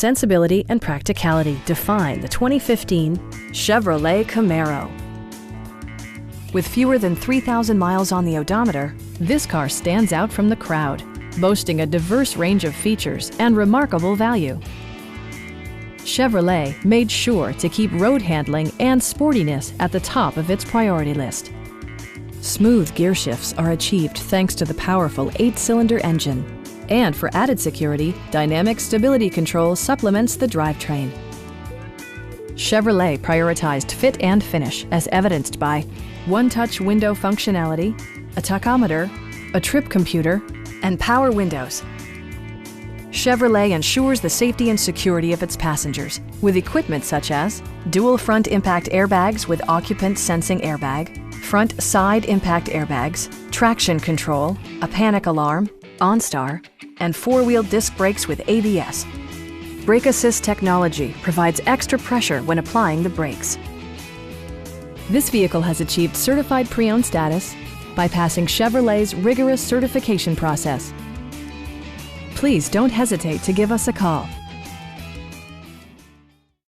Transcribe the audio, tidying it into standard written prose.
sensibility and practicality define the 2015 Chevrolet Camaro. With fewer than 3,000 miles on the odometer, this car stands out from the crowd, boasting a diverse range of features and remarkable value. Chevrolet made sure to keep road handling and sportiness at the top of its priority list. Smooth gear shifts are achieved thanks to the powerful 8-cylinder engine. And for added security, dynamic stability control supplements the drivetrain. Chevrolet prioritized fit and finish as evidenced by one-touch window functionality, a tachometer, a trip computer, and power windows. Chevrolet ensures the safety and security of its passengers with equipment such as dual front impact airbags with occupant sensing airbag, front side impact airbags, traction control, a panic alarm, OnStar, and 4-wheel disc brakes with ABS. Brake Assist technology provides extra pressure when applying the brakes. This vehicle has achieved certified pre-owned status by passing Chevrolet's rigorous certification process. Please don't hesitate to give us a call.